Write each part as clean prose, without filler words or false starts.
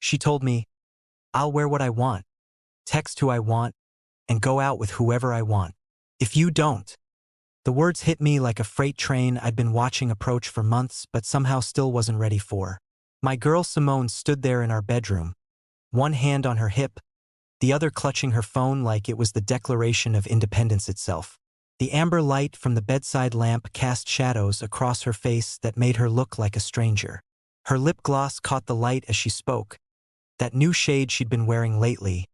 She told me, "I'll wear what I want, text who I want, and go out with whoever I want. If you don't." The words hit me like a freight train I'd been watching approach for months but somehow still wasn't ready for. My girl Simone stood there in our bedroom, one hand on her hip, the other clutching her phone like it was the Declaration of Independence itself. The amber light from the bedside lamp cast shadows across her face that made her look like a stranger. Her lip gloss caught the light as she spoke, that new shade she'd been wearing lately,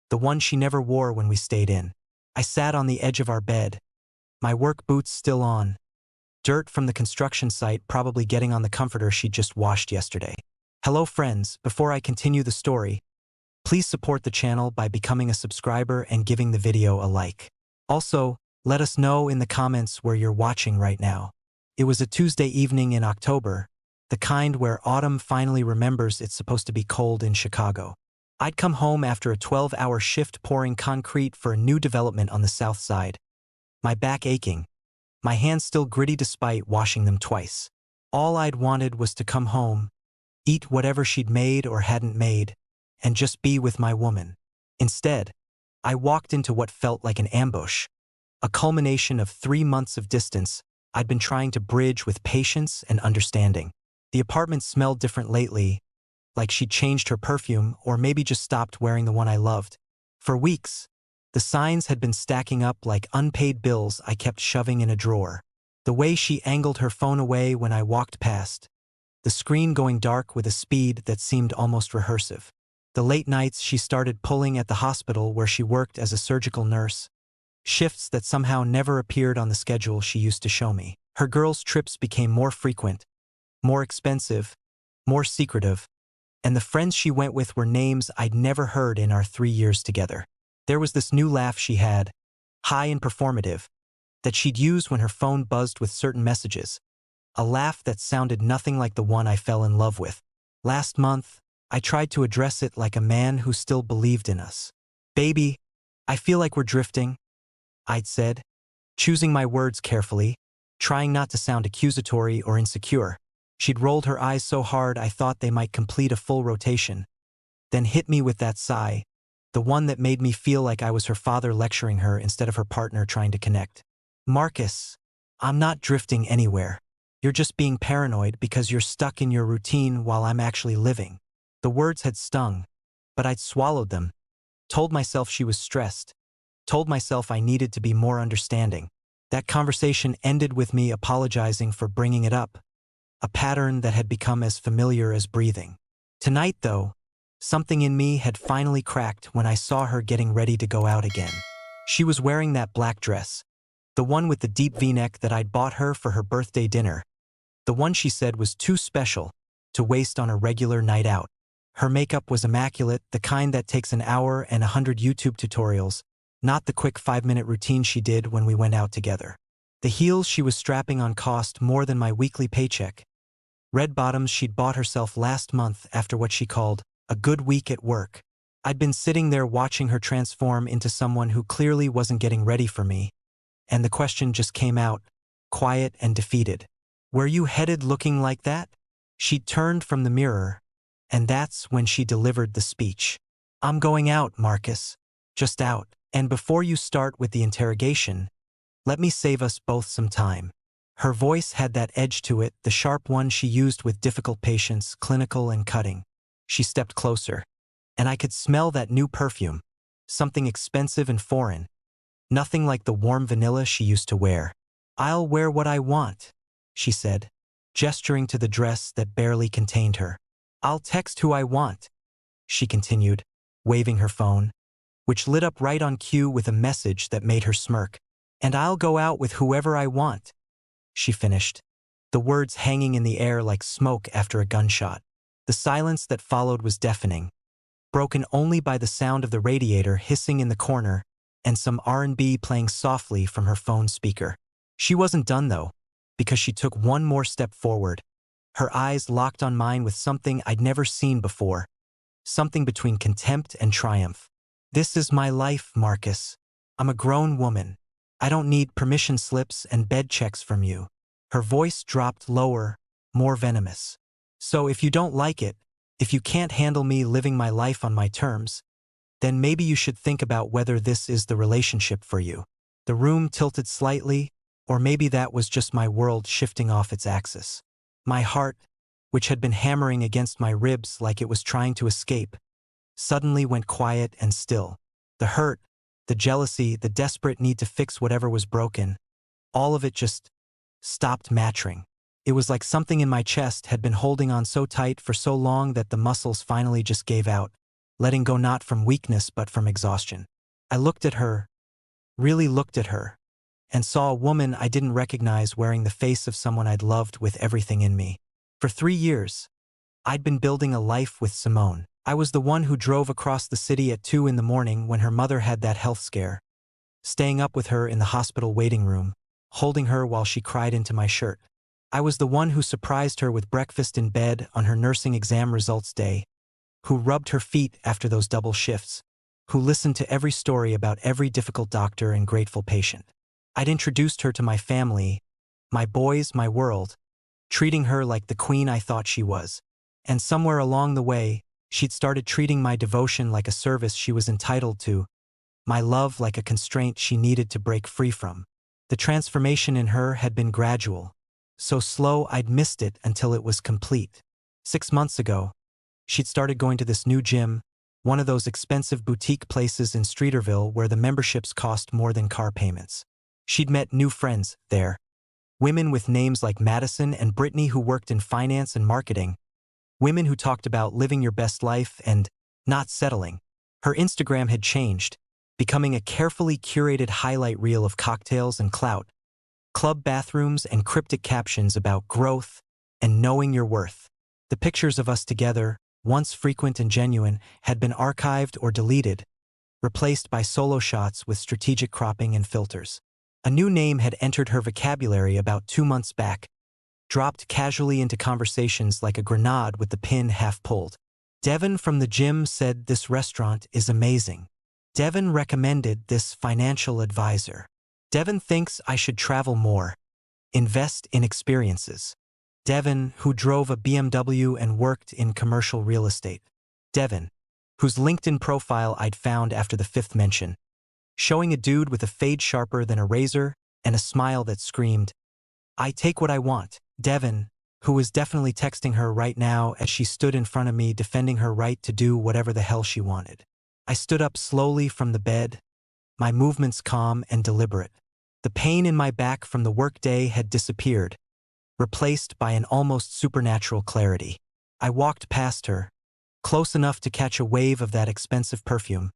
the one she never wore when we stayed in. I sat on the edge of our bed, my work boots still on, dirt from the construction site probably getting on the comforter she'd just washed yesterday. Hello friends, before I continue the story, please support the channel by becoming a subscriber and giving the video a like. Also, let us know in the comments where you're watching right now. It was a Tuesday evening in October, the kind where autumn finally remembers it's supposed to be cold in Chicago. I'd come home after a 12-hour shift pouring concrete for a new development on the south side, my back aching, my hands still gritty despite washing them twice. All I'd wanted was to come home, eat whatever she'd made or hadn't made, and just be with my woman. Instead, I walked into what felt like an ambush, a culmination of 3 months of distance I'd been trying to bridge with patience and understanding. The apartment smelled different lately, like she'd changed her perfume or maybe just stopped wearing the one I loved. For weeks, the signs had been stacking up like unpaid bills I kept shoving in a drawer. The way she angled her phone away when I walked past, the screen going dark with a speed that seemed almost rehearsive. The late nights she started pulling at the hospital where she worked as a surgical nurse, shifts that somehow never appeared on the schedule she used to show me. Her girls' trips became more frequent, more expensive, more secretive, and the friends she went with were names I'd never heard in our 3 years together. There was this new laugh she had, high and performative, that she'd use when her phone buzzed with certain messages, a laugh that sounded nothing like the one I fell in love with. Last month, I tried to address it like a man who still believed in us. "Baby, I feel like we're drifting," I'd said, choosing my words carefully, trying not to sound accusatory or insecure. She'd rolled her eyes so hard I thought they might complete a full rotation, then hit me with that sigh, the one that made me feel like I was her father lecturing her instead of her partner trying to connect. "Marcus, I'm not drifting anywhere. You're just being paranoid because you're stuck in your routine while I'm actually living." The words had stung, but I'd swallowed them, told myself she was stressed, told myself I needed to be more understanding. That conversation ended with me apologizing for bringing it up, a pattern that had become as familiar as breathing. Tonight, though, something in me had finally cracked when I saw her getting ready to go out again. She was wearing that black dress, the one with the deep V-neck that I'd bought her for her birthday dinner, the one she said was too special to waste on a regular night out. Her makeup was immaculate, the kind that takes an hour and 100 YouTube tutorials, not the quick 5-minute routine she did when we went out together. The heels she was strapping on cost more than my weekly paycheck, red bottoms she'd bought herself last month after what she called a good week at work. I'd been sitting there watching her transform into someone who clearly wasn't getting ready for me, and the question just came out, quiet and defeated. "Were you headed looking like that?" She'd turned from the mirror, and that's when she delivered the speech. "I'm going out, Marcus. Just out. And before you start with the interrogation, let me save us both some time." Her voice had that edge to it, the sharp one she used with difficult patients, clinical and cutting. She stepped closer, and I could smell that new perfume, something expensive and foreign, nothing like the warm vanilla she used to wear. "I'll wear what I want," she said, gesturing to the dress that barely contained her. "I'll text who I want," she continued, waving her phone, which lit up right on cue with a message that made her smirk. "And I'll go out with whoever I want," she finished, the words hanging in the air like smoke after a gunshot. The silence that followed was deafening, broken only by the sound of the radiator hissing in the corner and some R&B playing softly from her phone speaker. She wasn't done, though, because she took one more step forward, her eyes locked on mine with something I'd never seen before, something between contempt and triumph. "This is my life, Marcus. I'm a grown woman. I don't need permission slips and bed checks from you." Her voice dropped lower, more venomous. "So if you don't like it, If you can't handle me living my life on my terms, then maybe you should think about whether this is the relationship for you. The room tilted slightly, or maybe that was just my world shifting off its axis. My heart, which had been hammering against my ribs like it was trying to escape, suddenly went quiet and still. The hurt, the jealousy, the desperate need to fix whatever was broken, all of it just stopped mattering. It was like something in my chest had been holding on so tight for so long that the muscles finally just gave out, letting go not from weakness but from exhaustion. I looked at her, really looked at her, and saw a woman I didn't recognize wearing the face of someone I'd loved with everything in me. For 3 years, I'd been building a life with Simone. I was the one who drove across the city at 2 in the morning when her mother had that health scare, staying up with her in the hospital waiting room, holding her while she cried into my shirt. I was the one who surprised her with breakfast in bed on her nursing exam results day, who rubbed her feet after those double shifts, who listened to every story about every difficult doctor and grateful patient. I'd introduced her to my family, my boys, my world, treating her like the queen I thought she was. And somewhere along the way, she'd started treating my devotion like a service she was entitled to, my love like a constraint she needed to break free from. The transformation in her had been gradual, so slow I'd missed it until it was complete. 6 months ago, she'd started going to this new gym, one of those expensive boutique places in Streeterville where the memberships cost more than car payments. She'd met new friends there, women with names like Madison and Brittany who worked in finance and marketing, women who talked about living your best life and not settling. Her Instagram had changed, becoming a carefully curated highlight reel of cocktails and clout, club bathrooms and cryptic captions about growth and knowing your worth. The pictures of us together, once frequent and genuine, had been archived or deleted, replaced by solo shots with strategic cropping and filters. A new name had entered her vocabulary about 2 months back, dropped casually into conversations like a grenade with the pin half pulled. Devin from the gym said this restaurant is amazing. Devin recommended this financial advisor. Devin thinks I should travel more, invest in experiences. Devin, who drove a BMW and worked in commercial real estate. Devin, whose LinkedIn profile I'd found after the 5th mention, showing a dude with a fade sharper than a razor and a smile that screamed, "I take what I want." Devin, who was definitely texting her right now as she stood in front of me defending her right to do whatever the hell she wanted. I stood up slowly from the bed, my movements calm and deliberate. The pain in my back from the workday had disappeared, replaced by an almost supernatural clarity. I walked past her, close enough to catch a wave of that expensive perfume,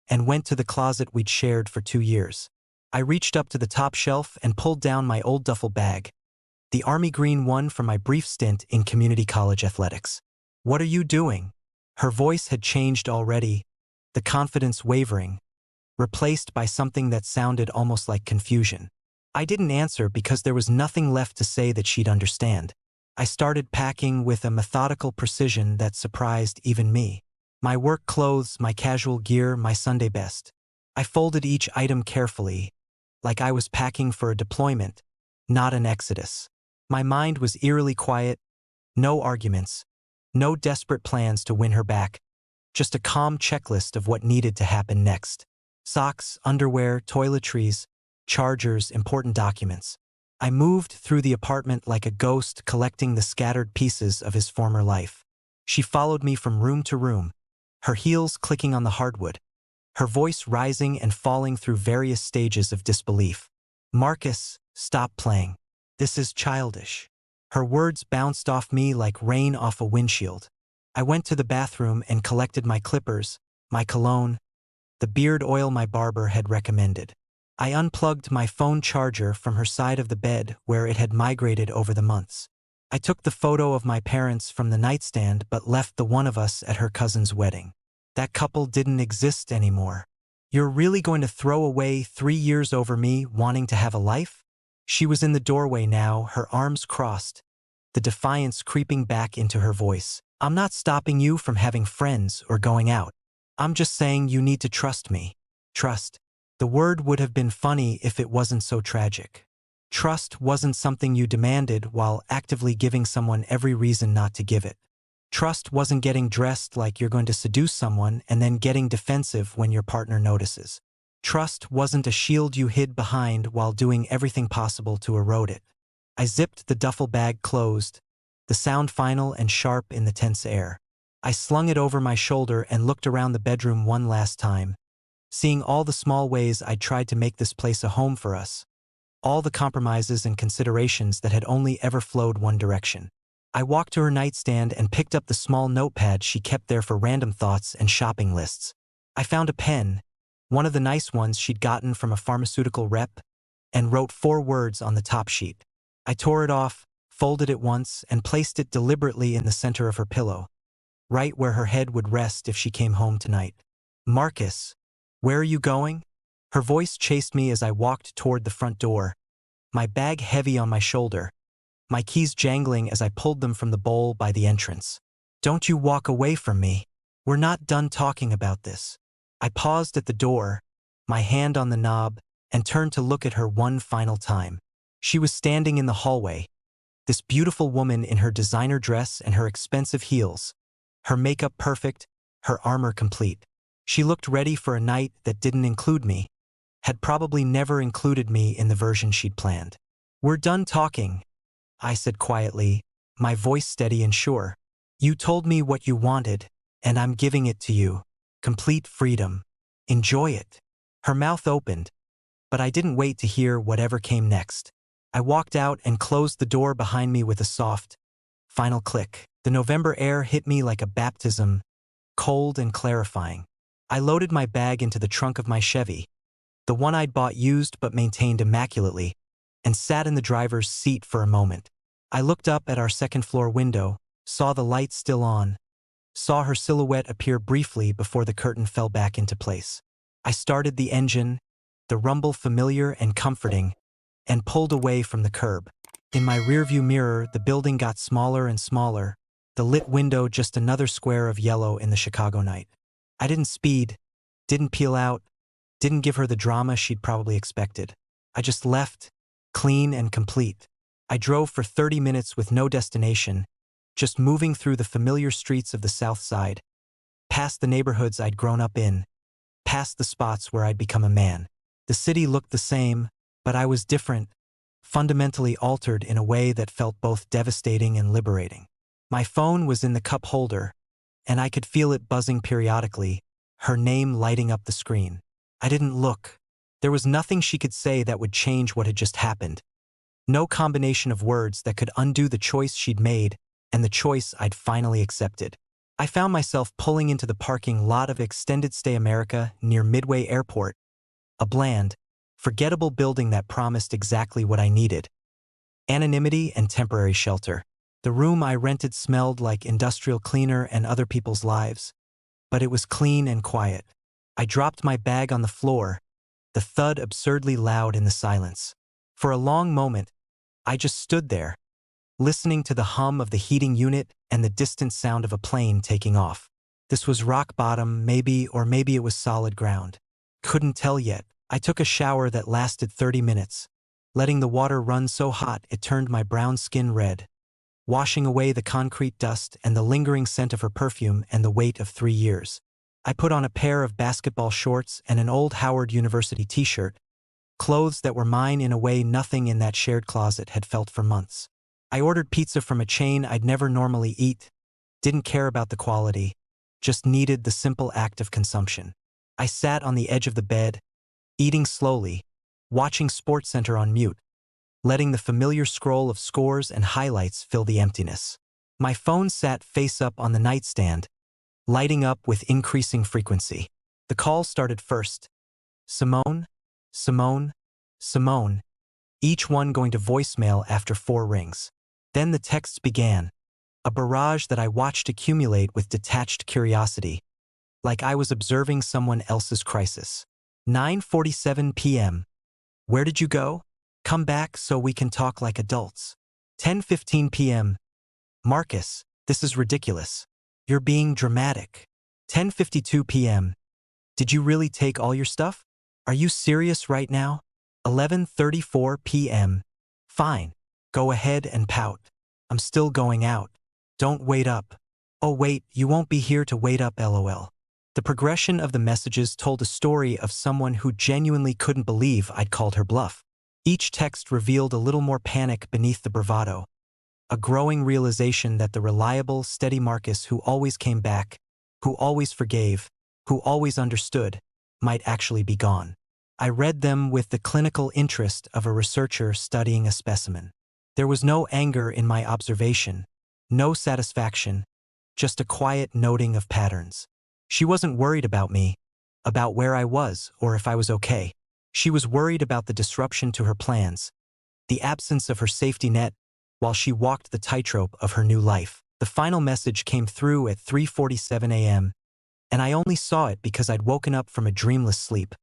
and went to the closet we'd shared for 2 years. I reached up to the top shelf and pulled down my old duffel bag, the army green one from my brief stint in community college athletics. "What are you doing?" Her voice had changed already, the confidence wavering, replaced by something that sounded almost like confusion. I didn't answer because there was nothing left to say that she'd understand. I started packing with a methodical precision that surprised even me. My work clothes, my casual gear, my Sunday best. I folded each item carefully, like I was packing for a deployment, not an exodus. My mind was eerily quiet, no arguments, no desperate plans to win her back, just a calm checklist of what needed to happen next. Socks, underwear, toiletries, chargers, important documents. I moved through the apartment like a ghost collecting the scattered pieces of his former life. She followed me from room to room, her heels clicking on the hardwood, her voice rising and falling through various stages of disbelief. "Marcus, stop playing. This is childish." Her words bounced off me like rain off a windshield. I went to the bathroom and collected my clippers, my cologne, the beard oil my barber had recommended. I unplugged my phone charger from her side of the bed where it had migrated over the months. I took the photo of my parents from the nightstand but left the one of us at her cousin's wedding. That couple didn't exist anymore. "You're really going to throw away 3 years over me wanting to have a life?" She was in the doorway now, her arms crossed, the defiance creeping back into her voice. "I'm not stopping you from having friends or going out. I'm just saying you need to trust me." Trust. The word would have been funny if it wasn't so tragic. Trust wasn't something you demanded while actively giving someone every reason not to give it. Trust wasn't getting dressed like you're going to seduce someone and then getting defensive when your partner notices. Trust wasn't a shield you hid behind while doing everything possible to erode it. I zipped the duffel bag closed, the sound final and sharp in the tense air. I slung it over my shoulder and looked around the bedroom one last time, seeing all the small ways I'd tried to make this place a home for us, all the compromises and considerations that had only ever flowed one direction. I walked to her nightstand and picked up the small notepad she kept there for random thoughts and shopping lists. I found a pen, one of the nice ones she'd gotten from a pharmaceutical rep, and wrote 4 words on the top sheet. I tore it off, folded it once, and placed it deliberately in the center of her pillow, right where her head would rest if she came home tonight. "Marcus, where are you going?" Her voice chased me as I walked toward the front door, my bag heavy on my shoulder, my keys jangling as I pulled them from the bowl by the entrance. "Don't you walk away from me. We're not done talking about this." I paused at the door, my hand on the knob, and turned to look at her one final time. She was standing in the hallway, this beautiful woman in her designer dress and her expensive heels, her makeup perfect, her armor complete. She looked ready for a night that didn't include me, had probably never included me in the version she'd planned. "We're done talking," I said quietly, my voice steady and sure. "You told me what you wanted, and I'm giving it to you. Complete freedom. Enjoy it." Her mouth opened, but I didn't wait to hear whatever came next. I walked out and closed the door behind me with a soft, final click. The November air hit me like a baptism, cold and clarifying. I loaded my bag into the trunk of my Chevy, the one I'd bought used but maintained immaculately, and sat in the driver's seat for a moment. I looked up at our second-floor window, saw the lights still on, saw her silhouette appear briefly before the curtain fell back into place. I started the engine, the rumble familiar and comforting, and pulled away from the curb. In my rearview mirror, the building got smaller and smaller, the lit window just another square of yellow in the Chicago night. I didn't speed, didn't peel out, didn't give her the drama she'd probably expected. I just left, clean and complete. I drove for 30 minutes with no destination, just moving through the familiar streets of the South Side, past the neighborhoods I'd grown up in, past the spots where I'd become a man. The city looked the same, but I was different, fundamentally altered in a way that felt both devastating and liberating. My phone was in the cup holder, and I could feel it buzzing periodically, her name lighting up the screen. I didn't look. There was nothing she could say that would change what had just happened. No combination of words that could undo the choice she'd made and the choice I'd finally accepted. I found myself pulling into the parking lot of Extended Stay America near Midway Airport, a bland, forgettable building that promised exactly what I needed: anonymity and temporary shelter. The room I rented smelled like industrial cleaner and other people's lives, but it was clean and quiet. I dropped my bag on the floor, the thud absurdly loud in the silence. For a long moment, I just stood there, listening to the hum of the heating unit and the distant sound of a plane taking off. This was rock bottom, maybe, or maybe it was solid ground. Couldn't tell yet. I took a shower that lasted 30 minutes, letting the water run so hot it turned my brown skin red, washing away the concrete dust and the lingering scent of her perfume and the weight of 3 years. I put on a pair of basketball shorts and an old Howard University t-shirt, clothes that were mine in a way nothing in that shared closet had felt for months. I ordered pizza from a chain I'd never normally eat, didn't care about the quality, just needed the simple act of consumption. I sat on the edge of the bed, eating slowly, watching SportsCenter on mute, letting the familiar scroll of scores and highlights fill the emptiness. My phone sat face up on the nightstand, lighting up with increasing frequency. The call started first. Simone, Simone, Simone, each one going to voicemail after 4 rings. Then the texts began, a barrage that I watched accumulate with detached curiosity, like I was observing someone else's crisis. 9:47 p.m. Where did you go? Come back so we can talk like adults. 10:15 p.m. Marcus, this is ridiculous. You're being dramatic. 10:52 p.m. Did you really take all your stuff? Are you serious right now? 11:34 p.m. Fine. Go ahead and pout. I'm still going out. Don't wait up. Oh wait, you won't be here to wait up lol. The progression of the messages told a story of someone who genuinely couldn't believe I'd called her bluff. Each text revealed a little more panic beneath the bravado, a growing realization that the reliable, steady Marcus who always came back, who always forgave, who always understood, might actually be gone. I read them with the clinical interest of a researcher studying a specimen. There was no anger in my observation, no satisfaction, just a quiet noting of patterns. She wasn't worried about me, about where I was or if I was okay. She was worried about the disruption to her plans, the absence of her safety net, while she walked the tightrope of her new life. The final message came through at 3:47 a.m., and I only saw it because I'd woken up from a dreamless sleep,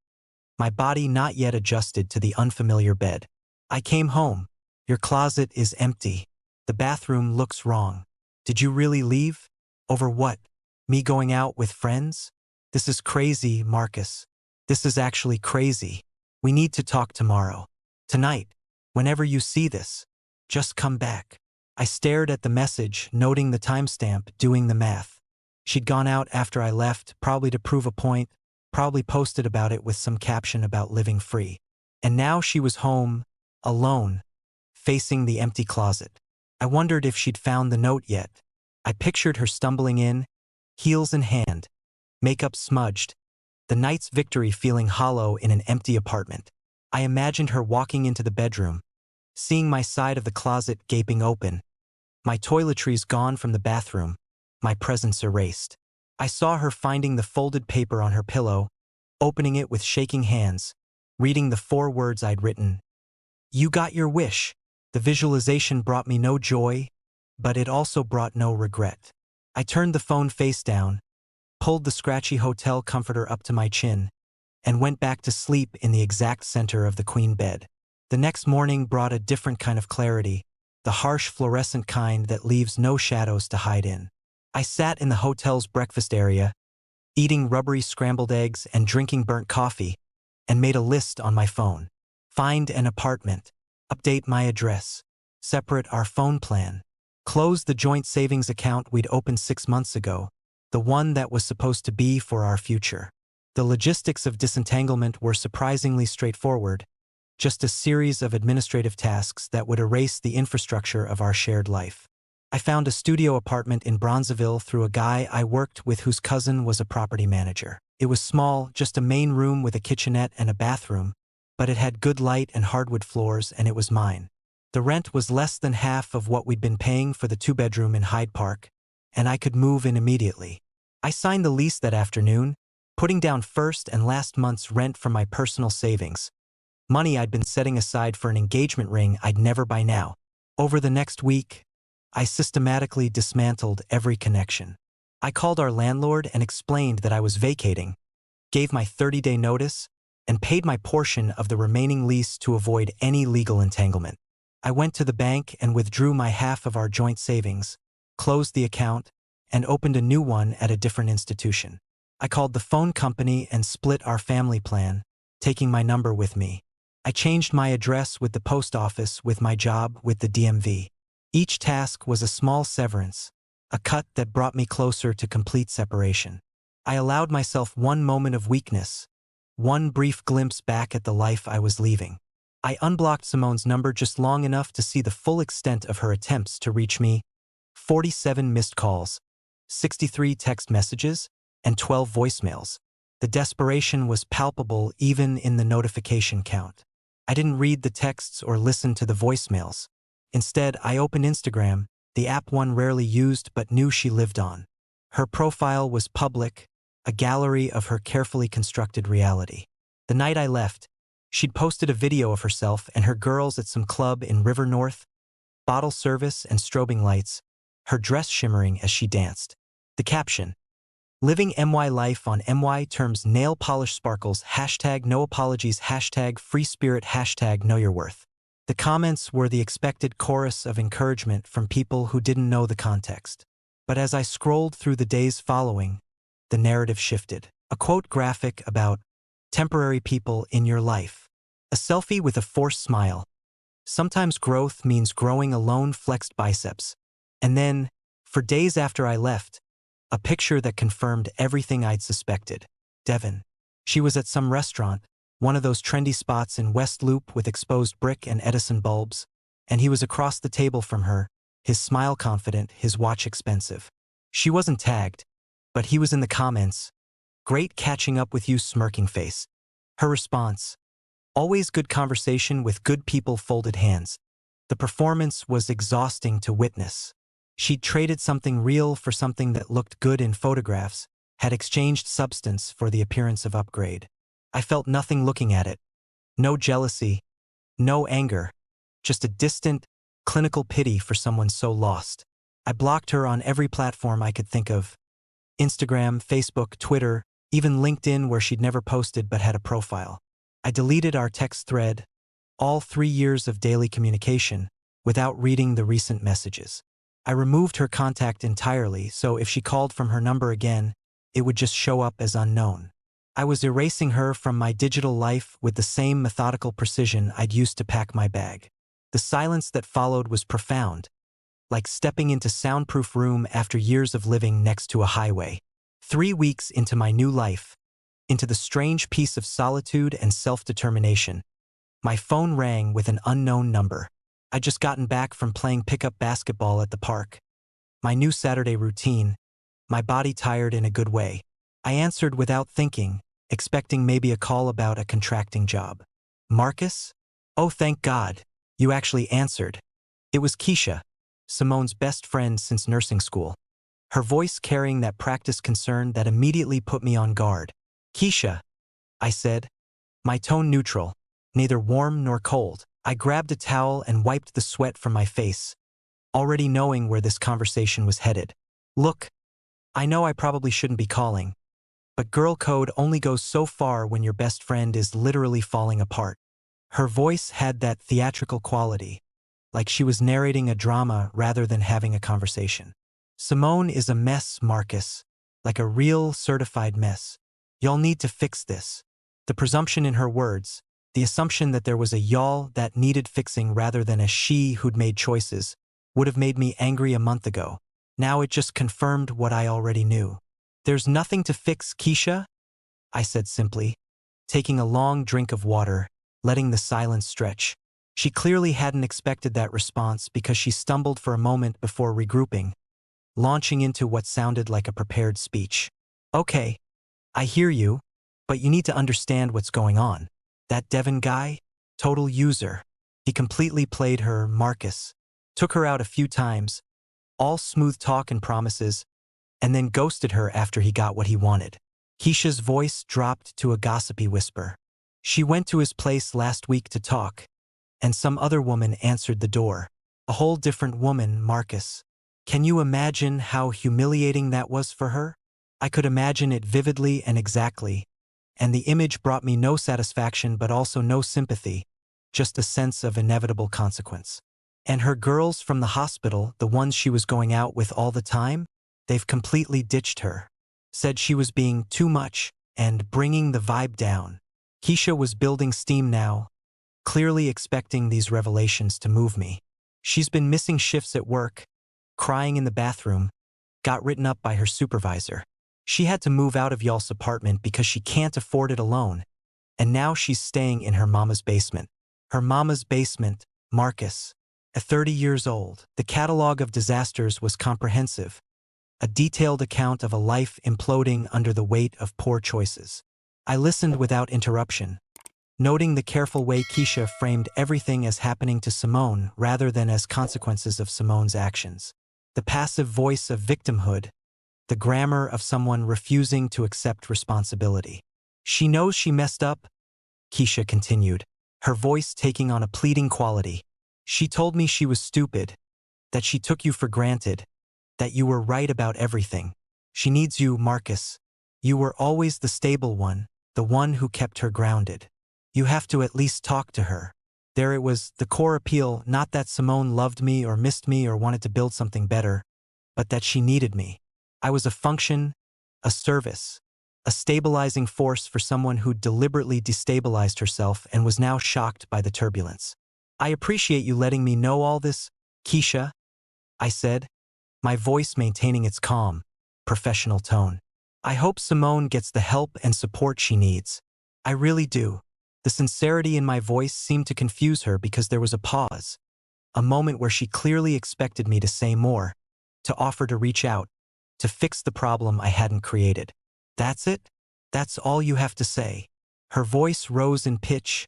my body not yet adjusted to the unfamiliar bed. I came home. Your closet is empty. The bathroom looks wrong. Did you really leave? Over what? Me going out with friends? This is crazy, Marcus. This is actually crazy. We need to talk tomorrow. Tonight. Whenever you see this. Just come back. I stared at the message, noting the timestamp, doing the math. She'd gone out after I left, probably to prove a point, probably posted about it with some caption about living free. And now she was home, alone, facing the empty closet. I wondered if she'd found the note yet. I pictured her stumbling in, heels in hand, makeup smudged, the night's victory feeling hollow in an empty apartment. I imagined her walking into the bedroom, seeing my side of the closet gaping open, my toiletries gone from the bathroom, my presence erased. I saw her finding the folded paper on her pillow, opening it with shaking hands, reading the 4 words I'd written. You got your wish. The visualization brought me no joy, but it also brought no regret. I turned the phone face down, pulled the scratchy hotel comforter up to my chin, and went back to sleep in the exact center of the queen bed. The next morning brought a different kind of clarity, the harsh fluorescent kind that leaves no shadows to hide in. I sat in the hotel's breakfast area, eating rubbery scrambled eggs and drinking burnt coffee, and made a list on my phone. Find an apartment. Update my address. Separate our phone plan. Close the joint savings account we'd opened 6 months ago, the one that was supposed to be for our future. The logistics of disentanglement were surprisingly straightforward, just a series of administrative tasks that would erase the infrastructure of our shared life. I found a studio apartment in Bronzeville through a guy I worked with whose cousin was a property manager. It was small, just a main room with a kitchenette and a bathroom, but it had good light and hardwood floors, and it was mine. The rent was less than half of what we'd been paying for the 2-bedroom in Hyde Park, and I could move in immediately. I signed the lease that afternoon, putting down first and last month's rent from my personal savings, money I'd been setting aside for an engagement ring I'd never buy now. Over the next week, I systematically dismantled every connection. I called our landlord and explained that I was vacating, gave my 30-day notice, and paid my portion of the remaining lease to avoid any legal entanglement. I went to the bank and withdrew my half of our joint savings, closed the account, and opened a new one at a different institution. I called the phone company and split our family plan, taking my number with me. I changed my address with the post office, with my job with the DMV. Each task was a small severance, a cut that brought me closer to complete separation. I allowed myself one moment of weakness, one brief glimpse back at the life I was leaving. I unblocked Simone's number just long enough to see the full extent of her attempts to reach me: 47 missed calls, 63 text messages, and 12 voicemails. The desperation was palpable even in the notification count. I didn't read the texts or listen to the voicemails. Instead, I opened Instagram, the app one rarely used but knew she lived on. Her profile was public, a gallery of her carefully constructed reality. The night I left, she'd posted a video of herself and her girls at some club in River North, bottle service and strobing lights, her dress shimmering as she danced. The caption: living MY life on MY terms, nail polish sparkles, #no apologies, #free spirit, #know your worth. The comments were the expected chorus of encouragement from people who didn't know the context. But as I scrolled through the days following, the narrative shifted. A quote graphic about temporary people in your life. A selfie with a forced smile. Sometimes growth means growing alone, flexed biceps. And then, for days after I left, A picture that confirmed everything I'd suspected. Devin. She was at some restaurant, one of those trendy spots in West Loop with exposed brick and Edison bulbs, and he was across the table from her, his smile confident, his watch expensive. She wasn't tagged, but he was in the comments. Great catching up with you, smirking face. Her response. Always good conversation with good people, folded hands. The performance was exhausting to witness. She'd traded something real for something that looked good in photographs, had exchanged substance for the appearance of upgrade. I felt nothing looking at it. No jealousy, no anger, just a distant, clinical pity for someone so lost. I blocked her on every platform I could think of. Instagram, Facebook, Twitter, even LinkedIn, where she'd never posted but had a profile. I deleted our text thread, all 3 years of daily communication, without reading the recent messages. I removed her contact entirely, so if she called from her number again, it would just show up as unknown. I was erasing her from my digital life with the same methodical precision I'd used to pack my bag. The silence that followed was profound, like stepping into soundproof room after years of living next to a highway. 3 weeks into my new life, into the strange peace of solitude and self-determination, my phone rang with an unknown number. I'd just gotten back from playing pickup basketball at the park. My new Saturday routine, my body tired in a good way. I answered without thinking, expecting maybe a call about a contracting job. Marcus? Oh, thank God, you actually answered. It was Keisha, Simone's best friend since nursing school. Her voice carrying that practiced concern that immediately put me on guard. Keisha, I said, my tone neutral, neither warm nor cold. I grabbed a towel and wiped the sweat from my face, already knowing where this conversation was headed. Look, I know I probably shouldn't be calling, but girl code only goes so far when your best friend is literally falling apart. Her voice had that theatrical quality, like she was narrating a drama rather than having a conversation. Simone is a mess, Marcus, like a real certified mess. Y'all need to fix this. The presumption in her words, the assumption that there was a y'all that needed fixing rather than a she who'd made choices, would have made me angry a month ago. Now it just confirmed what I already knew. There's nothing to fix, Keisha, I said simply, taking a long drink of water, letting the silence stretch. She clearly hadn't expected that response because she stumbled for a moment before regrouping, launching into what sounded like a prepared speech. Okay, I hear you, but you need to understand what's going on. That Devin guy? Total user. He completely played her, Marcus. Took her out a few times, all smooth talk and promises, and then ghosted her after he got what he wanted. Keisha's voice dropped to a gossipy whisper. She went to his place last week to talk, and some other woman answered the door. A whole different woman, Marcus. Can you imagine how humiliating that was for her? I could imagine it vividly and exactly, and the image brought me no satisfaction but also no sympathy, just a sense of inevitable consequence. And her girls from the hospital, the ones she was going out with all the time, they've completely ditched her. Said she was being too much and bringing the vibe down. Keisha was building steam now, clearly expecting these revelations to move me. She's been missing shifts at work, crying in the bathroom, got written up by her supervisor. She had to move out of y'all's apartment because she can't afford it alone, and now she's staying in her mama's basement. Her mama's basement, Marcus. At 30 years old, the catalog of disasters was comprehensive, a detailed account of a life imploding under the weight of poor choices. I listened without interruption, noting the careful way Keisha framed everything as happening to Simone rather than as consequences of Simone's actions. The passive voice of victimhood, the grammar of someone refusing to accept responsibility. She knows she messed up, Keisha continued, her voice taking on a pleading quality. She told me she was stupid, that she took you for granted, that you were right about everything. She needs you, Marcus. You were always the stable one, the one who kept her grounded. You have to at least talk to her. There it was, the core appeal, not that Simone loved me or missed me or wanted to build something better, but that she needed me. I was a function, a service, a stabilizing force for someone who deliberately destabilized herself and was now shocked by the turbulence. I appreciate you letting me know all this, Keisha, I said, my voice maintaining its calm. professional tone. I hope Simone gets the help and support she needs. I really do. The sincerity in my voice seemed to confuse her because there was a pause, a moment where she clearly expected me to say more, to offer to reach out, to fix the problem I hadn't created. That's it? That's all you have to say? Her voice rose in pitch,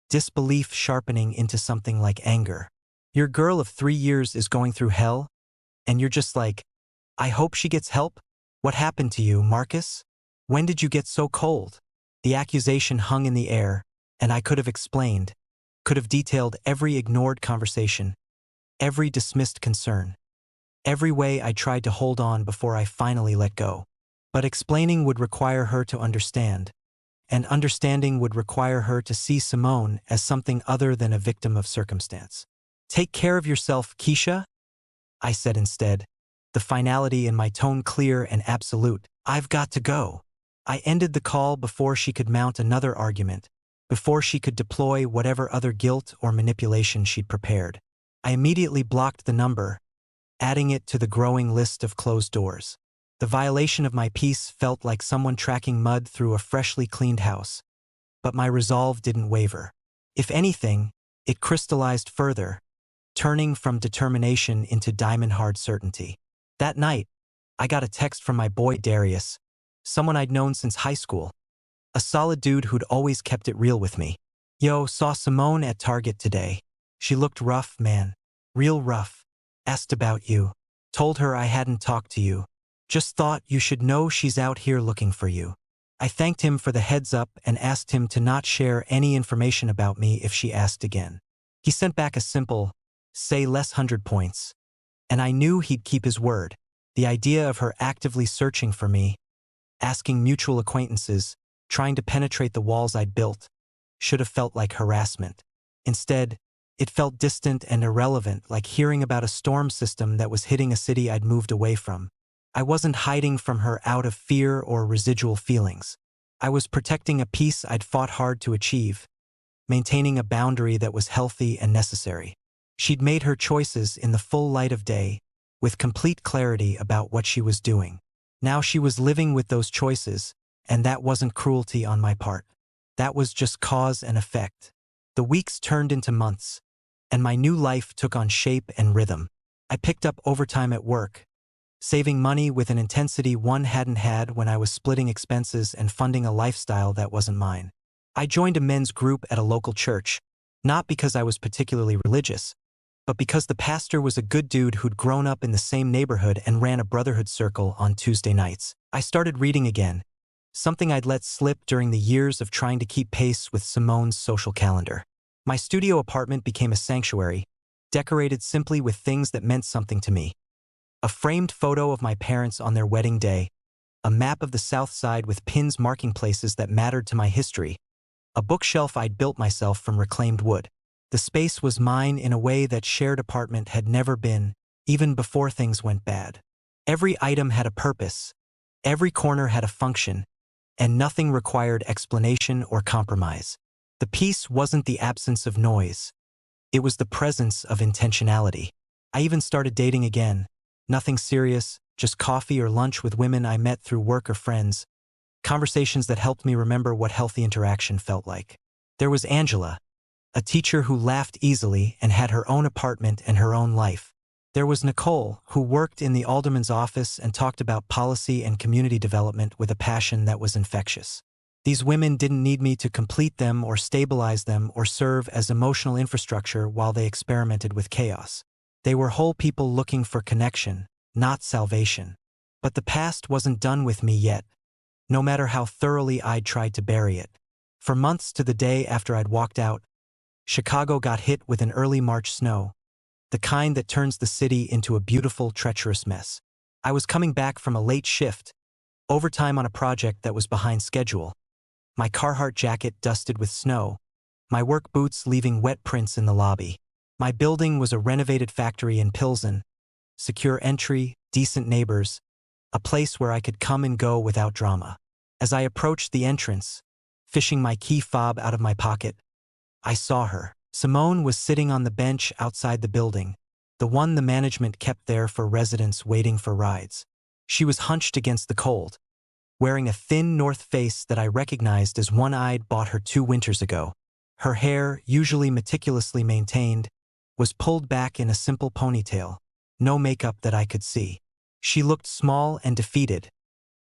disbelief sharpening into something like anger. Your girl of 3 years is going through hell, and you're just like, I hope she gets help? What happened to you, Marcus? When did you get so cold? The accusation hung in the air, and I could have explained, could have detailed every ignored conversation, every dismissed concern, every way I tried to hold on before I finally let go. But explaining would require her to understand, and understanding would require her to see Simone as something other than a victim of circumstance. Take care of yourself, Keisha, I said instead, the finality in my tone clear and absolute. I've got to go. I ended the call before she could mount another argument, before she could deploy whatever other guilt or manipulation she'd prepared. I immediately blocked the number, adding it to the growing list of closed doors. The violation of my peace felt like someone tracking mud through a freshly cleaned house, but my resolve didn't waver. If anything, it crystallized further, turning from determination into diamond-hard certainty. That night, I got a text from my boy Darius, someone I'd known since high school, a solid dude who'd always kept it real with me. Yo, saw Simone at Target today. She looked rough, man. Real rough. Asked about you. Told her I hadn't talked to you. Just thought you should know she's out here looking for you. I thanked him for the heads up and asked him to not share any information about me if she asked again. He sent back a simple, say less 100 points. And I knew he'd keep his word. The idea of her actively searching for me, asking mutual acquaintances, trying to penetrate the walls I'd built, should have felt like harassment. Instead, it felt distant and irrelevant, like hearing about a storm system that was hitting a city I'd moved away from. I wasn't hiding from her out of fear or residual feelings. I was protecting a peace I'd fought hard to achieve, maintaining a boundary that was healthy and necessary. She'd made her choices in the full light of day, with complete clarity about what she was doing. Now she was living with those choices, and that wasn't cruelty on my part. That was just cause and effect. The weeks turned into months, and my new life took on shape and rhythm. I picked up overtime at work, saving money with an intensity one hadn't had when I was splitting expenses and funding a lifestyle that wasn't mine. I joined a men's group at a local church, not because I was particularly religious, but because the pastor was a good dude who'd grown up in the same neighborhood and ran a brotherhood circle on Tuesday nights. I started reading again, something I'd let slip during the years of trying to keep pace with Simone's social calendar. My studio apartment became a sanctuary, decorated simply with things that meant something to me. A framed photo of my parents on their wedding day, a map of the South Side with pins marking places that mattered to my history, a bookshelf I'd built myself from reclaimed wood. The space was mine in a way that shared apartment had never been, even before things went bad. Every item had a purpose, every corner had a function, and nothing required explanation or compromise. The peace wasn't the absence of noise. It was the presence of intentionality. I even started dating again. Nothing serious, just coffee or lunch with women I met through work or friends. Conversations that helped me remember what healthy interaction felt like. There was Angela, a teacher who laughed easily and had her own apartment and her own life. There was Nicole, who worked in the alderman's office and talked about policy and community development with a passion that was infectious. These women didn't need me to complete them or stabilize them or serve as emotional infrastructure while they experimented with chaos. They were whole people looking for connection, not salvation. But the past wasn't done with me yet, no matter how thoroughly I'd tried to bury it. For months to the day after I'd walked out, Chicago got hit with an early March snow, the kind that turns the city into a beautiful, treacherous mess. I was coming back from a late shift, overtime on a project that was behind schedule, my Carhartt jacket dusted with snow, my work boots leaving wet prints in the lobby. My building was a renovated factory in Pilsen, secure entry, decent neighbors, a place where I could come and go without drama. As I approached the entrance, fishing my key fob out of my pocket, I saw her. Simone was sitting on the bench outside the building, the one the management kept there for residents waiting for rides. She was hunched against the cold, wearing a thin North Face that I recognized as one I'd bought her 2 winters ago. Her hair, usually meticulously maintained, was pulled back in a simple ponytail, no makeup that I could see. She looked small and defeated,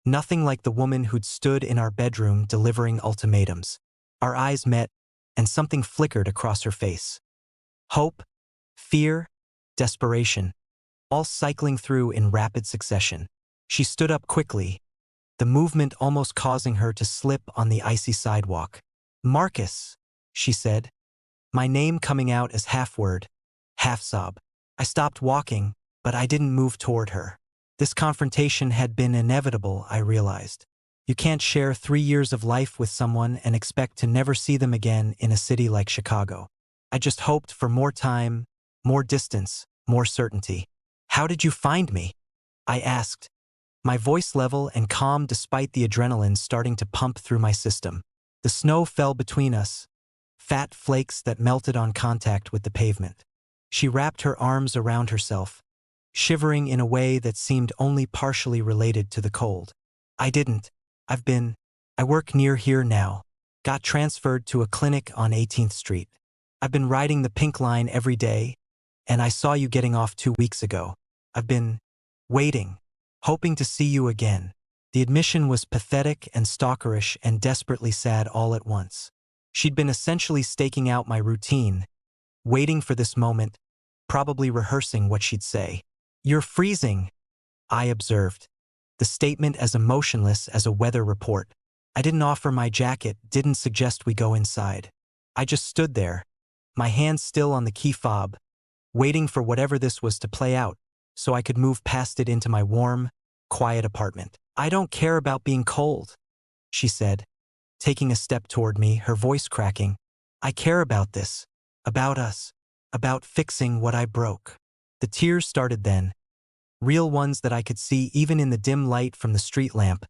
nothing like the woman who'd stood in our bedroom delivering ultimatums. Our eyes met, and something flickered across her face. Hope, fear, desperation, all cycling through in rapid succession. She stood up quickly, the movement almost causing her to slip on the icy sidewalk. "Marcus," she said, my name coming out as half-word, half-sob. I stopped walking, but I didn't move toward her. This confrontation had been inevitable, I realized. You can't share 3 years of life with someone and expect to never see them again in a city like Chicago. I just hoped for more time, more distance, more certainty. "How did you find me?" I asked, my voice level and calm despite the adrenaline starting to pump through my system. The snow fell between us, fat flakes that melted on contact with the pavement. She wrapped her arms around herself, shivering in a way that seemed only partially related to the cold. "I didn't. I work near here now. Got transferred to a clinic on 18th Street. I've been riding the Pink Line every day, and I saw you getting off 2 weeks ago. I've been waiting, hoping to see you again." The admission was pathetic and stalkerish and desperately sad all at once. She'd been essentially staking out my routine, waiting for this moment, probably rehearsing what she'd say. "You're freezing," I observed, the statement as emotionless as a weather report. I didn't offer my jacket, didn't suggest we go inside. I just stood there, my hands still on the key fob, waiting for whatever this was to play out, so I could move past it into my warm, quiet apartment. "I don't care about being cold," she said, taking a step toward me, her voice cracking. "I care about this, about us, about fixing what I broke." The tears started then, real ones that I could see even in the dim light from the street lamp,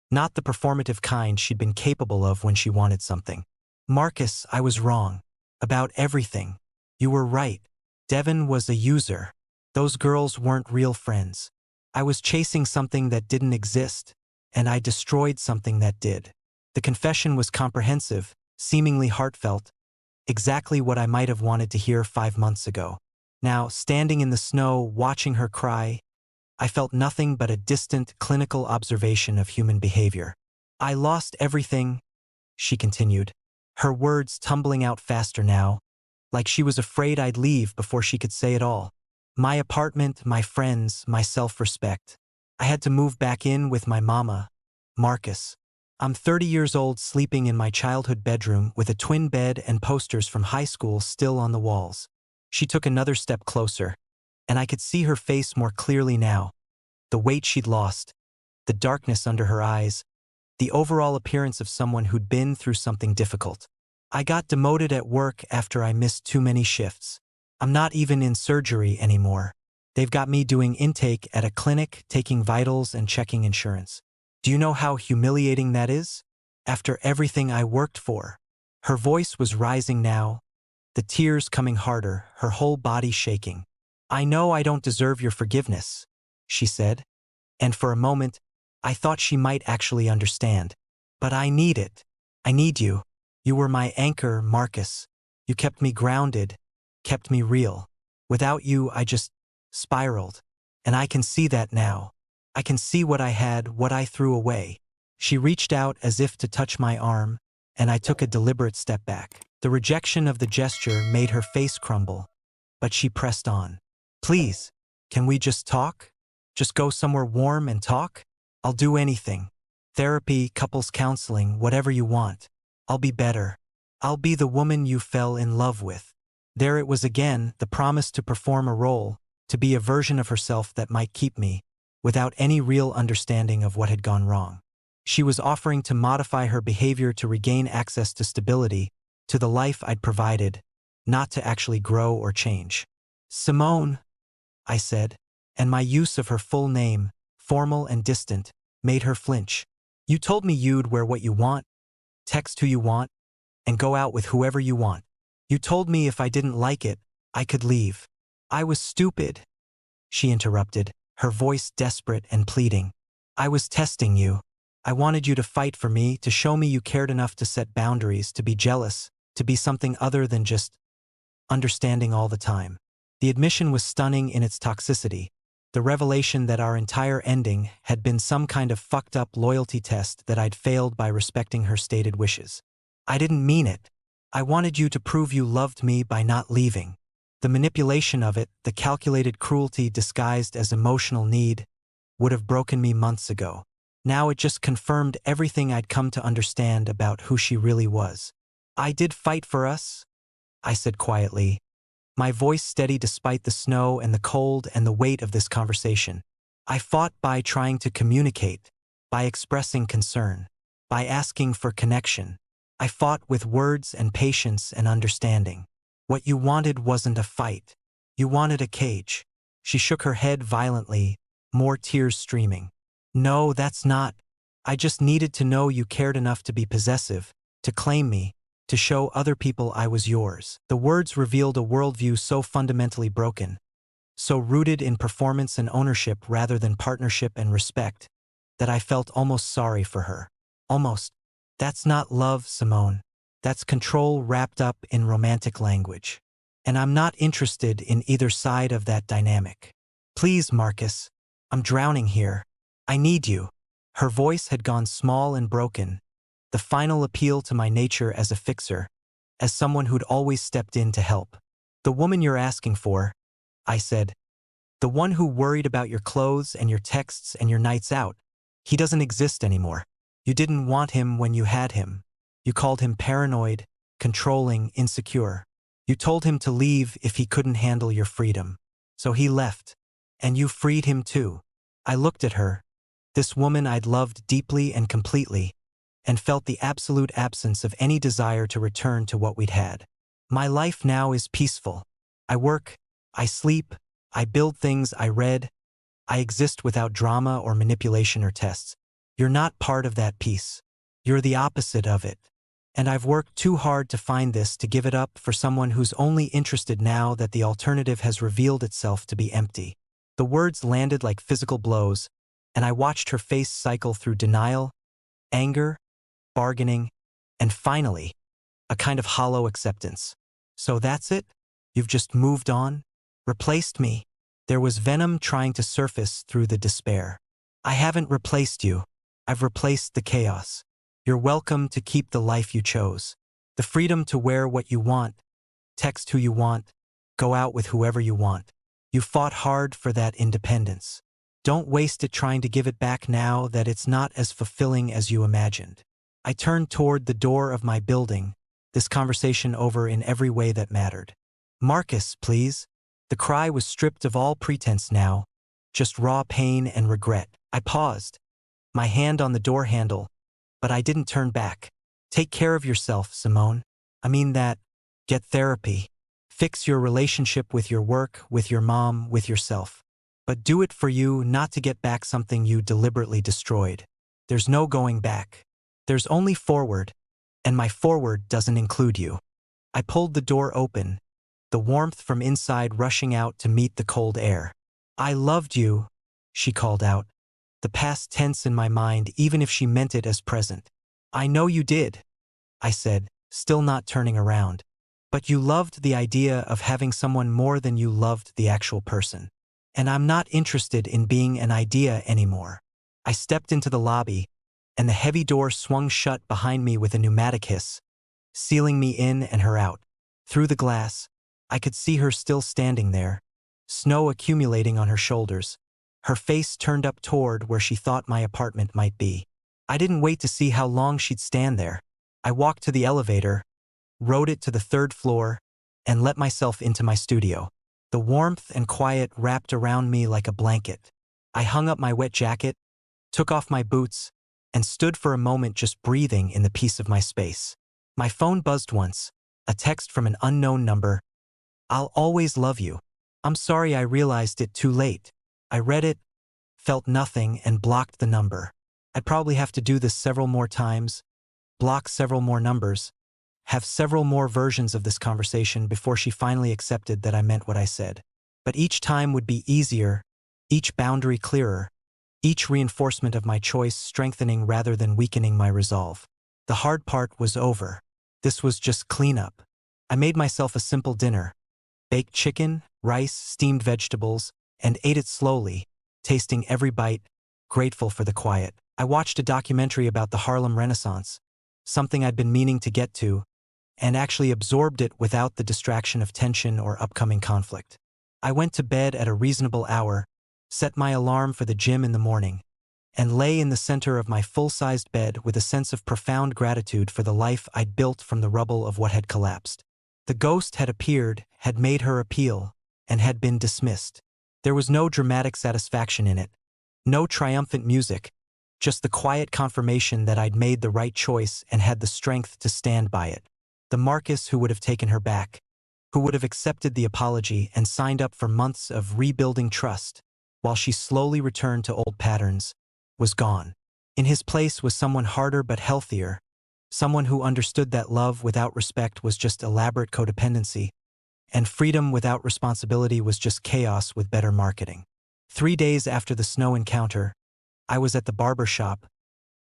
not the performative kind she'd been capable of when she wanted something. "Marcus, I was wrong. About everything. You were right. Devin was a user. Those girls weren't real friends. I was chasing something that didn't exist, and I destroyed something that did." The confession was comprehensive, seemingly heartfelt, exactly what I might have wanted to hear 5 months ago. Now, standing in the snow, watching her cry, I felt nothing but a distant, clinical observation of human behavior. "I lost everything," she continued, her words tumbling out faster now, like she was afraid I'd leave before she could say it all. "My apartment, my friends, my self-respect. I had to move back in with my mama, Marcus. I'm 30 years old, sleeping in my childhood bedroom with a twin bed and posters from high school still on the walls." She took another step closer, and I could see her face more clearly now. The weight she'd lost, the darkness under her eyes, the overall appearance of someone who'd been through something difficult. "I got demoted at work after I missed too many shifts. I'm not even in surgery anymore. They've got me doing intake at a clinic, taking vitals and checking insurance. Do you know how humiliating that is? After everything I worked for." Her voice was rising now, the tears coming harder, her whole body shaking. "I know I don't deserve your forgiveness," she said, and for a moment, I thought she might actually understand. "But I need it. I need you. You were my anchor, Marcus. You kept me grounded, kept me real. Without you, I just spiraled. And I can see that now. I can see what I had, what I threw away." She reached out as if to touch my arm, and I took a deliberate step back. The rejection of the gesture made her face crumble, but she pressed on. "Please, can we just talk? Just go somewhere warm and talk? I'll do anything. Therapy, couples counseling, whatever you want. I'll be better. I'll be the woman you fell in love with." There it was again, the promise to perform a role, to be a version of herself that might keep me, without any real understanding of what had gone wrong. She was offering to modify her behavior to regain access to stability, to the life I'd provided, not to actually grow or change. "Simone," I said, and my use of her full name, formal and distant, made her flinch. "You told me you'd wear what you want, text who you want, and go out with whoever you want. You told me if I didn't like it, I could leave." "I was stupid," she interrupted, her voice desperate and pleading. I was testing you. I wanted you to fight for me, to show me you cared enough to set boundaries, to be jealous, to be something other than just understanding all the time. The admission was stunning in its toxicity. The revelation that our entire ending had been some kind of fucked up loyalty test that I'd failed by respecting her stated wishes. I didn't mean it. I wanted you to prove you loved me by not leaving. The manipulation of it, the calculated cruelty disguised as emotional need, would have broken me months ago. Now it just confirmed everything I'd come to understand about who she really was. I did fight for us, I said quietly, my voice steady despite the snow and the cold and the weight of this conversation. I fought by trying to communicate, by expressing concern, by asking for connection. I fought with words and patience and understanding. What you wanted wasn't a fight. You wanted a cage. She shook her head violently, more tears streaming. No, that's not. I just needed to know you cared enough to be possessive, to claim me, to show other people I was yours. The words revealed a worldview so fundamentally broken, so rooted in performance and ownership rather than partnership and respect, that I felt almost sorry for her. Almost. That's not love, Simone. That's control wrapped up in romantic language. And I'm not interested in either side of that dynamic. Please, Marcus. I'm drowning here. I need you. Her voice had gone small and broken, the final appeal to my nature as a fixer, as someone who'd always stepped in to help. The woman you're asking for, I said. The one who worried about your clothes and your texts and your nights out. He doesn't exist anymore. You didn't want him when you had him. You called him paranoid, controlling, insecure. You told him to leave if he couldn't handle your freedom. So he left. And you freed him too. I looked at her, this woman I'd loved deeply and completely, and felt the absolute absence of any desire to return to what we'd had. My life now is peaceful. I work, I sleep, I build things, I read. I exist without drama or manipulation or tests. You're not part of that peace. You're the opposite of it. And I've worked too hard to find this, to give it up for someone who's only interested now that the alternative has revealed itself to be empty. The words landed like physical blows, and I watched her face cycle through denial, anger, bargaining, and finally, a kind of hollow acceptance. So that's it? You've just moved on? Replaced me? There was venom trying to surface through the despair. I haven't replaced you. I've replaced the chaos. You're welcome to keep the life you chose. The freedom to wear what you want, text who you want, go out with whoever you want. You fought hard for that independence. Don't waste it trying to give it back now that it's not as fulfilling as you imagined. I turned toward the door of my building, this conversation over in every way that mattered. Marcus, please. The cry was stripped of all pretense now, just raw pain and regret. I paused, my hand on the door handle, but I didn't turn back. Take care of yourself, Simone. I mean that. Get therapy. Fix your relationship with your work, with your mom, with yourself. But do it for you, not to get back something you deliberately destroyed. There's no going back. There's only forward, and my forward doesn't include you. I pulled the door open, the warmth from inside rushing out to meet the cold air. I loved you, she called out, the past tense in my mind even if she meant it as present. I know you did, I said, still not turning around. But you loved the idea of having someone more than you loved the actual person. And I'm not interested in being an idea anymore. I stepped into the lobby, and the heavy door swung shut behind me with a pneumatic hiss, sealing me in and her out. Through the glass, I could see her still standing there, snow accumulating on her shoulders, her face turned up toward where she thought my apartment might be. I didn't wait to see how long she'd stand there. I walked to the elevator, rode it to the 3rd floor, and let myself into my studio. The warmth and quiet wrapped around me like a blanket. I hung up my wet jacket, took off my boots, and stood for a moment just breathing in the peace of my space. My phone buzzed once, a text from an unknown number. I'll always love you. I'm sorry I realized it too late. I read it, felt nothing, and blocked the number. I'd probably have to do this several more times, block several more numbers, have several more versions of this conversation before she finally accepted that I meant what I said. But each time would be easier, each boundary clearer, each reinforcement of my choice strengthening rather than weakening my resolve. The hard part was over. This was just cleanup. I made myself a simple dinner: baked chicken, rice, steamed vegetables, and ate it slowly, tasting every bite, grateful for the quiet. I watched a documentary about the Harlem Renaissance, something I'd been meaning to get to, and actually absorbed it without the distraction of tension or upcoming conflict. I went to bed at a reasonable hour, set my alarm for the gym in the morning, and lay in the center of my full-sized bed with a sense of profound gratitude for the life I'd built from the rubble of what had collapsed. The ghost had appeared, had made her appeal, and had been dismissed. There was no dramatic satisfaction in it, no triumphant music, just the quiet confirmation that I'd made the right choice and had the strength to stand by it. The Marcus who would have taken her back, who would have accepted the apology and signed up for months of rebuilding trust, while she slowly returned to old patterns, was gone. In his place was someone harder but healthier, someone who understood that love without respect was just elaborate codependency, and freedom without responsibility was just chaos with better marketing. 3 days after the snow encounter, I was at the barber shop,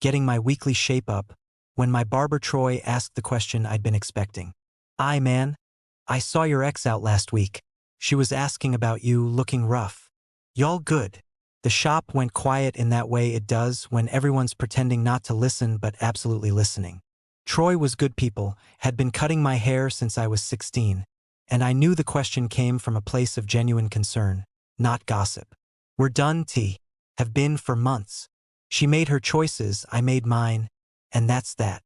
getting my weekly shape-up, when my barber Troy asked the question I'd been expecting. Man, I saw your ex out last week. She was asking about you, looking rough. Y'all good?" The shop went quiet in that way it does when everyone's pretending not to listen but absolutely listening. Troy was good people, had been cutting my hair since I was 16, and I knew the question came from a place of genuine concern, not gossip. "We're done, T. Have been for months. She made her choices, I made mine, and that's that."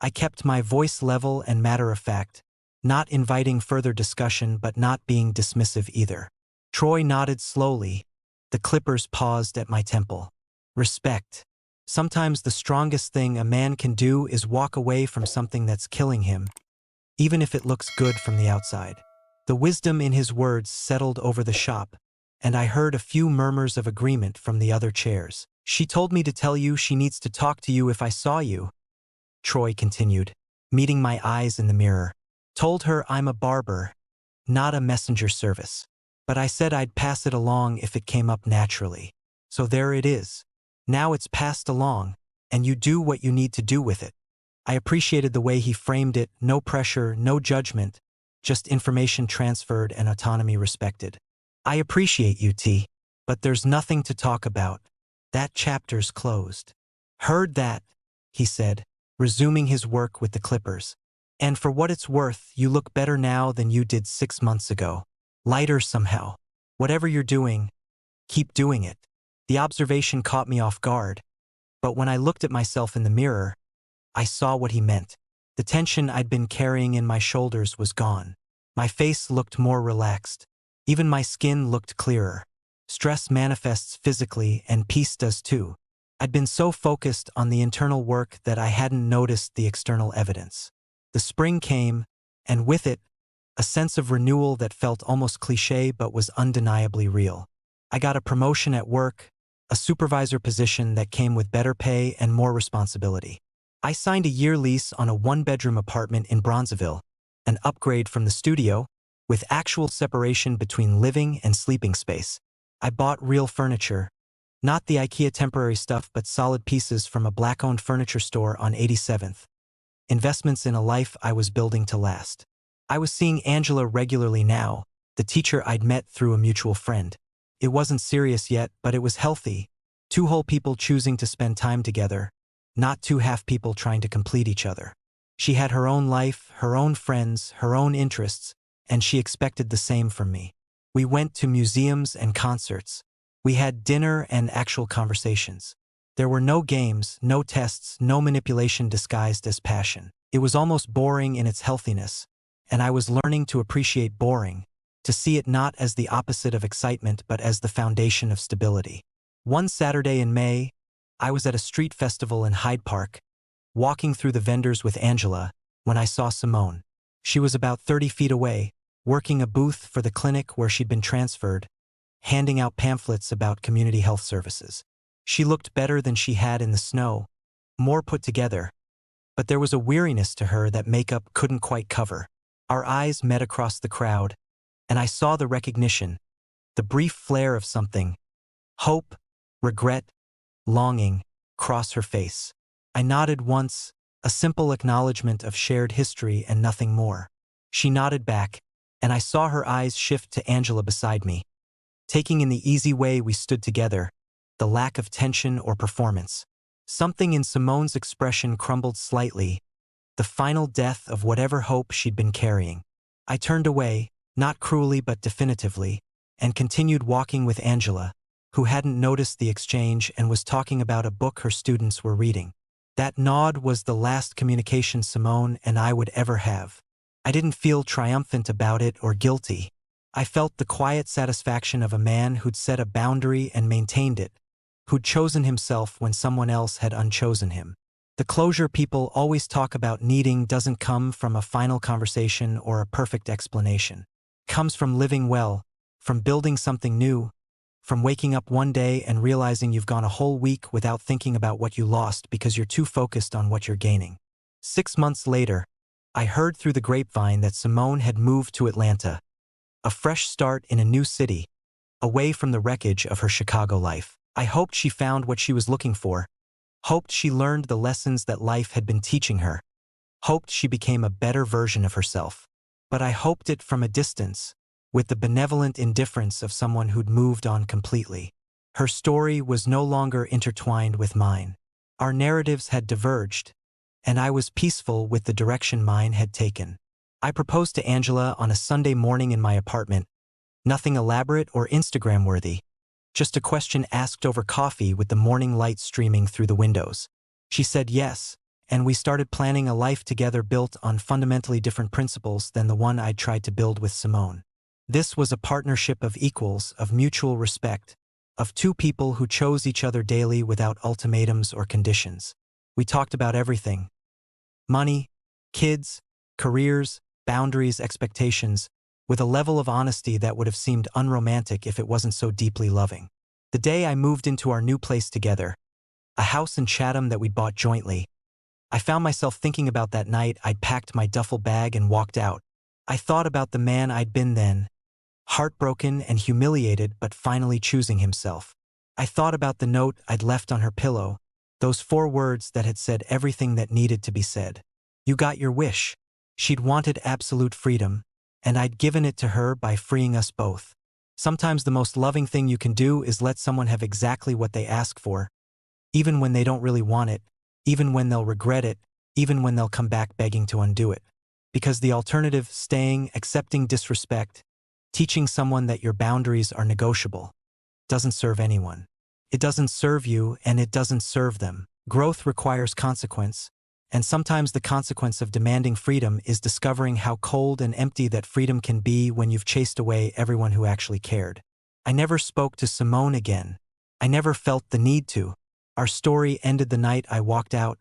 I kept my voice level and matter-of-fact, not inviting further discussion but not being dismissive either. Troy nodded slowly. The clippers paused at my temple. Respect. Sometimes the strongest thing a man can do is walk away from something that's killing him, even if it looks good from the outside. The wisdom in his words settled over the shop, and I heard a few murmurs of agreement from the other chairs. "She told me to tell you she needs to talk to you if I saw you," Troy continued, meeting my eyes in the mirror. "Told her I'm a barber, not a messenger service. But I said I'd pass it along if it came up naturally. So there it is. Now it's passed along, and you do what you need to do with it." I appreciated the way he framed it: no pressure, no judgment, just information transferred and autonomy respected. "I appreciate you, T. But there's nothing to talk about. That chapter's closed." "Heard that," he said, resuming his work with the clippers. "And for what it's worth, you look better now than you did 6 months ago. Lighter somehow. Whatever you're doing, keep doing it." The observation caught me off guard, but when I looked at myself in the mirror, I saw what he meant. The tension I'd been carrying in my shoulders was gone. My face looked more relaxed. Even my skin looked clearer. Stress manifests physically, and peace does too. I'd been so focused on the internal work that I hadn't noticed the external evidence. The spring came, and with it, a sense of renewal that felt almost cliché but was undeniably real. I got a promotion at work, a supervisor position that came with better pay and more responsibility. I signed a year lease on a 1-bedroom apartment in Bronzeville, an upgrade from the studio, with actual separation between living and sleeping space. I bought real furniture, not the IKEA temporary stuff but solid pieces from a Black-owned furniture store on 87th. Investments in a life I was building to last. I was seeing Angela regularly now, the teacher I'd met through a mutual friend. It wasn't serious yet, but it was healthy. 2 whole people choosing to spend time together, not 2 half people trying to complete each other. She had her own life, her own friends, her own interests, and she expected the same from me. We went to museums and concerts. We had dinner and actual conversations. There were no games, no tests, no manipulation disguised as passion. It was almost boring in its healthiness, and I was learning to appreciate boring, to see it not as the opposite of excitement but as the foundation of stability. One Saturday in May, I was at a street festival in Hyde Park, walking through the vendors with Angela, when I saw Simone. She was about 30 feet away, working a booth for the clinic where she'd been transferred, handing out pamphlets about community health services. She looked better than she had in the snow, more put together, but there was a weariness to her that makeup couldn't quite cover. Our eyes met across the crowd, and I saw the recognition, the brief flare of something: hope, regret, longing, cross her face. I nodded once, a simple acknowledgement of shared history and nothing more. She nodded back, and I saw her eyes shift to Angela beside me. Taking in the easy way we stood together, the lack of tension or performance. Something in Simone's expression crumbled slightly, the final death of whatever hope she'd been carrying. I turned away, not cruelly but definitively, and continued walking with Angela, who hadn't noticed the exchange and was talking about a book her students were reading. That nod was the last communication Simone and I would ever have. I didn't feel triumphant about it or guilty. I felt the quiet satisfaction of a man who'd set a boundary and maintained it, who'd chosen himself when someone else had unchosen him. The closure people always talk about needing doesn't come from a final conversation or a perfect explanation. It comes from living well, from building something new, from waking up one day and realizing you've gone a whole week without thinking about what you lost because you're too focused on what you're gaining. 6 months later, I heard through the grapevine that Simone had moved to Atlanta, a fresh start in a new city, away from the wreckage of her Chicago life. I hoped she found what she was looking for, hoped she learned the lessons that life had been teaching her, hoped she became a better version of herself. But I hoped it from a distance, with the benevolent indifference of someone who'd moved on completely. Her story was no longer intertwined with mine. Our narratives had diverged, and I was peaceful with the direction mine had taken. I proposed to Angela on a Sunday morning in my apartment, nothing elaborate or Instagram-worthy, just a question asked over coffee with the morning light streaming through the windows. She said yes, and we started planning a life together built on fundamentally different principles than the one I'd tried to build with Simone. This was a partnership of equals, of mutual respect, of two people who chose each other daily without ultimatums or conditions. We talked about everything: money, kids, careers, boundaries, expectations, with a level of honesty that would have seemed unromantic if it wasn't so deeply loving. The day I moved into our new place together, a house in Chatham that we'd bought jointly, I found myself thinking about that night I'd packed my duffel bag and walked out. I thought about the man I'd been then, heartbroken and humiliated but finally choosing himself. I thought about the note I'd left on her pillow, those 4 words that had said everything that needed to be said. You got your wish. She'd wanted absolute freedom, and I'd given it to her by freeing us both. Sometimes the most loving thing you can do is let someone have exactly what they ask for, even when they don't really want it, even when they'll regret it, even when they'll come back begging to undo it. Because the alternative, staying, accepting disrespect, teaching someone that your boundaries are negotiable, doesn't serve anyone. It doesn't serve you, and it doesn't serve them. Growth requires consequence, and sometimes the consequence of demanding freedom is discovering how cold and empty that freedom can be when you've chased away everyone who actually cared. I never spoke to Simone again. I never felt the need to. Our story ended the night I walked out,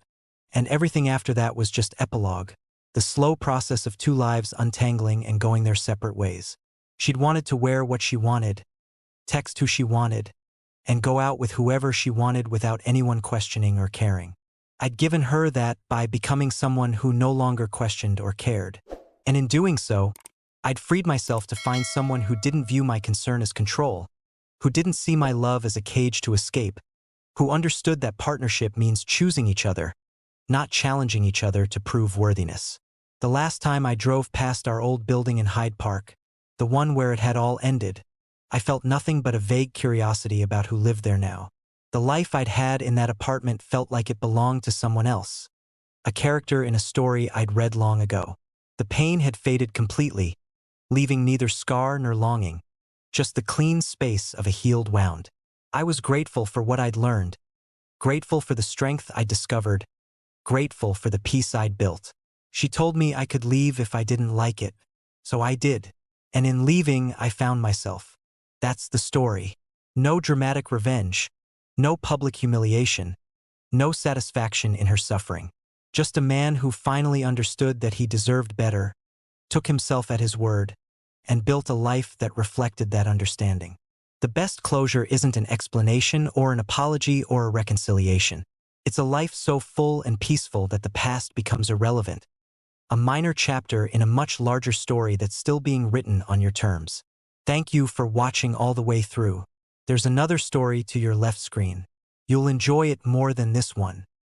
and everything after that was just epilogue, the slow process of 2 lives untangling and going their separate ways. She'd wanted to wear what she wanted, text who she wanted, and go out with whoever she wanted without anyone questioning or caring. I'd given her that by becoming someone who no longer questioned or cared. And in doing so, I'd freed myself to find someone who didn't view my concern as control, who didn't see my love as a cage to escape, who understood that partnership means choosing each other, not challenging each other to prove worthiness. The last time I drove past our old building in Hyde Park, the one where it had all ended, I felt nothing but a vague curiosity about who lived there now. The life I'd had in that apartment felt like it belonged to someone else, a character in a story I'd read long ago. The pain had faded completely, leaving neither scar nor longing, just the clean space of a healed wound. I was grateful for what I'd learned, grateful for the strength I'd discovered, grateful for the peace I'd built. She told me I could leave if I didn't like it, so I did. And in leaving, I found myself. That's the story. No dramatic revenge. No public humiliation, no satisfaction in her suffering. Just a man who finally understood that he deserved better, took himself at his word, and built a life that reflected that understanding. The best closure isn't an explanation or an apology or a reconciliation. It's a life so full and peaceful that the past becomes irrelevant, a minor chapter in a much larger story that's still being written on your terms. Thank you for watching all the way through. There's another story to your left screen. You'll enjoy it more than this one.